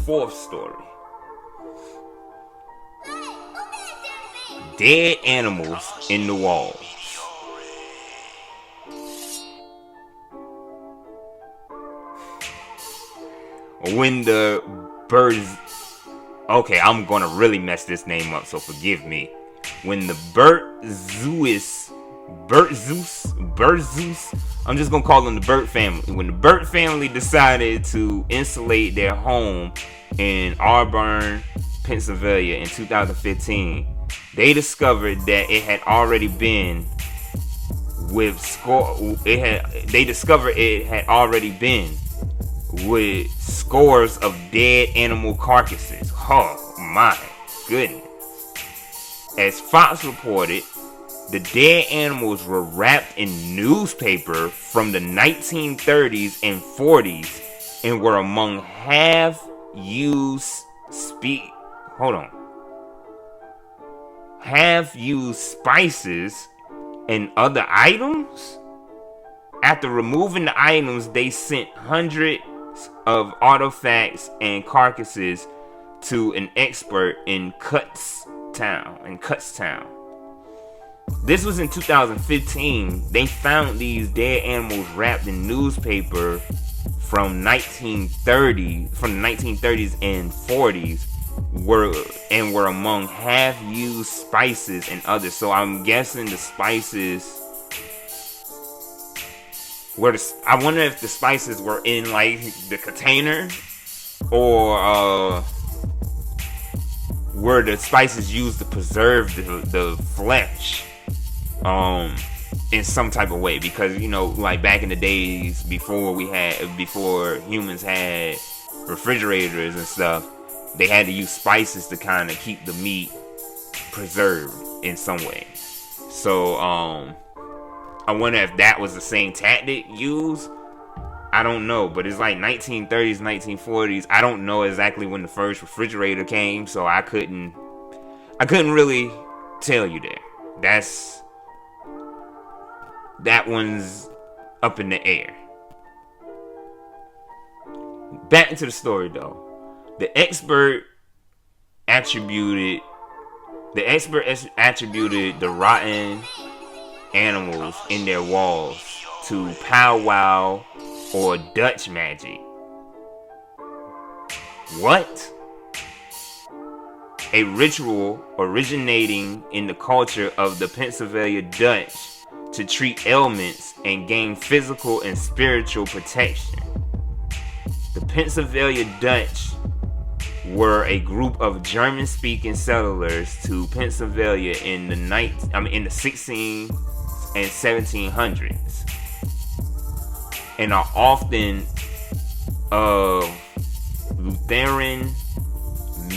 Fourth story. Dead animals in the walls. When the birds... Okay, I'm gonna really mess this name up, so forgive me. When the Bertzeus, I'm just gonna call them the Burt family. When the Burt family decided to insulate their home in Auburn, Pennsylvania in 2015, they discovered that it had already been with scores of dead animal carcasses. Oh my goodness. As Fox reported, the dead animals were wrapped in newspaper from the 1930s and 40s and were among half-used spices and other items. After removing the items, they sent hundreds of artifacts and carcasses to an expert in Kutztown. This was in 2015. They found these dead animals wrapped in newspaper from the 1930s and 40s were among half-used spices and others. So I'm guessing the spices I wonder if the spices were in like the container, or were the spices used to preserve the flesh in some type of way, because like back in the days before humans had refrigerators and stuff, they had to use spices to kind of keep the meat preserved in some way. So I wonder if that was the same tactic used. I don't know, but it's like 1930s, 1940s. I don't know exactly when the first refrigerator came, so I couldn't really tell you there. That one's up in the air. Back into the story though. The expert attributed the rotten animals in their walls to powwow or Dutch magic. What? A ritual originating in the culture of the Pennsylvania Dutch to treat ailments and gain physical and spiritual protection. The Pennsylvania Dutch were a group of German-speaking settlers to Pennsylvania in the 16 and 1700s, and are often of Lutheran,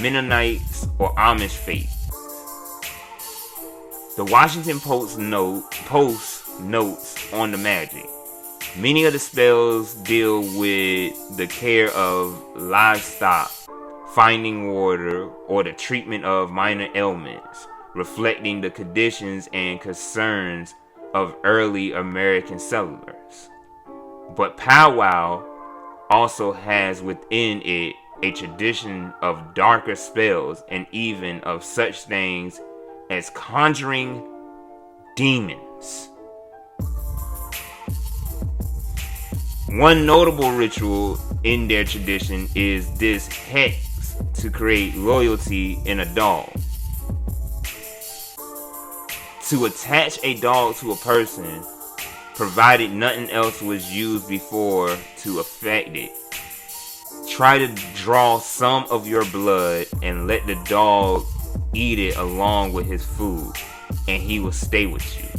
Mennonites, or Amish faith. The Washington Post notes on the magic. Many of the spells deal with the care of livestock, finding water, or the treatment of minor ailments, reflecting the conditions and concerns of early American settlers. But powwow also has within it a tradition of darker spells and even of such things as conjuring demons. One notable ritual in their tradition is this hex to create loyalty in a dog. To attach a dog to a person, provided nothing else was used before to affect it. Try to draw some of your blood and let the dog eat it along with his food, and he will stay with you.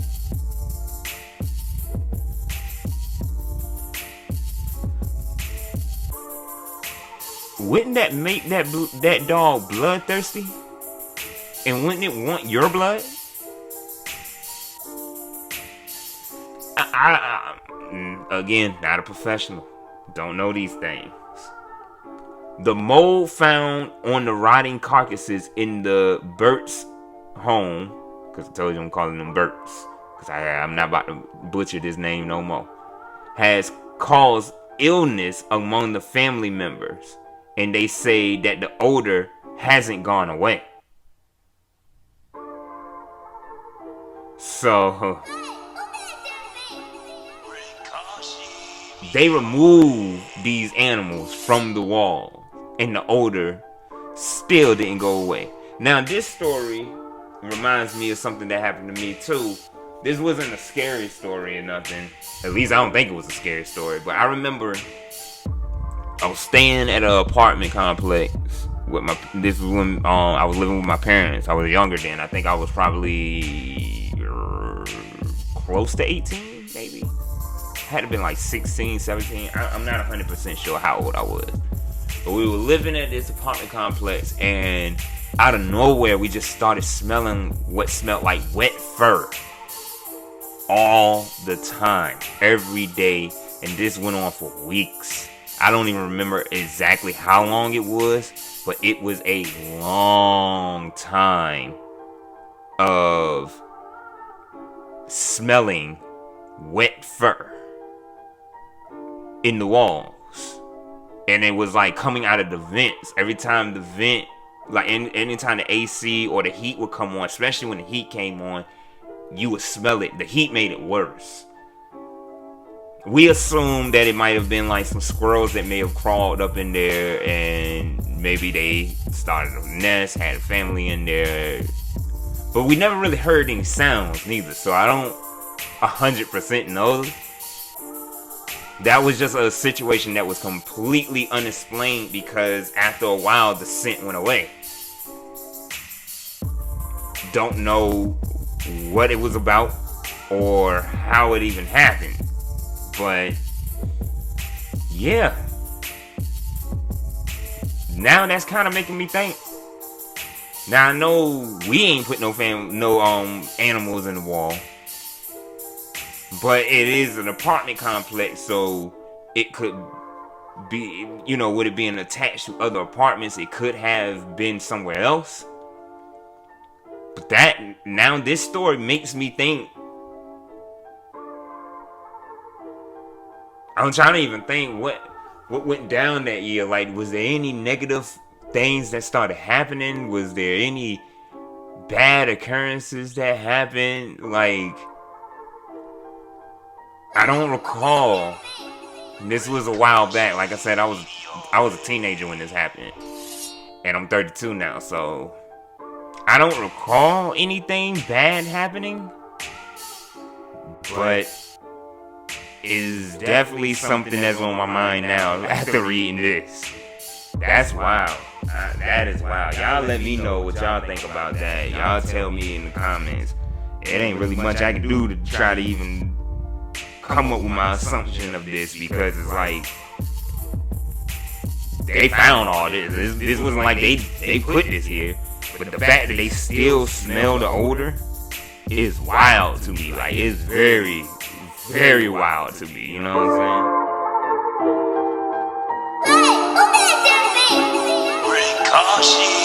wouldn't that make that dog bloodthirsty? And wouldn't it want your blood? Again, not a professional. Don't know these things. The mold found on the rotting carcasses in the Burt's home, because I told you I'm calling them Burt's, because I'm not about to butcher this name no more, has caused illness among the family members. And they say that the odor hasn't gone away. So they removed these animals from the wall, and the odor still didn't go away. Now, this story reminds me of something that happened to me too. This wasn't a scary story or nothing. At least I don't think it was a scary story. But I remember I was staying at an apartment complex with this was when I was living with my parents. I was younger then. I think I was probably close to 18, maybe. Had to been like 16, 17. I'm not 100% sure how old I was. But we were living at this apartment complex, and out of nowhere, we just started smelling what smelled like wet fur. All the time. Every day. And this went on for weeks. I don't even remember exactly how long it was, but it was a long time of smelling wet fur in the walls. And it was like coming out of the vents. Every time the vent, like anytime the AC or the heat would come on, especially when the heat came on, you would smell it. The heat made it worse. We assumed that it might have been like some squirrels that may have crawled up in there, and maybe they started a nest, had a family in there. But we never really heard any sounds neither, so I don't 100% know. That was just a situation that was completely unexplained, because after a while the scent went away. Don't know what it was about or how it even happened. But yeah. Now that's kind of making me think. Now I know we ain't put no animals in the wall. But it is an apartment complex, so it could be, with it being attached to other apartments, it could have been somewhere else. But now this story makes me think. I'm trying to even think what went down that year. Like, was there any negative things that started happening? Was there any bad occurrences that happened? Like, I don't recall. This was a while back. Like I said, I was a teenager when this happened, and I'm 32 now, so I don't recall anything bad happening. But it's definitely something that's on my mind now after reading this. That's wild. That is wild. Y'all let me know what y'all think about that. Y'all tell me in the comments. It ain't really much I can do to try to even come up with my assumption of this, because it's like they found all this. This wasn't like they put this here, but the fact that they still smell the odor is wild to me. Like, it's very, very wild to me. You know what I'm saying? Precaution.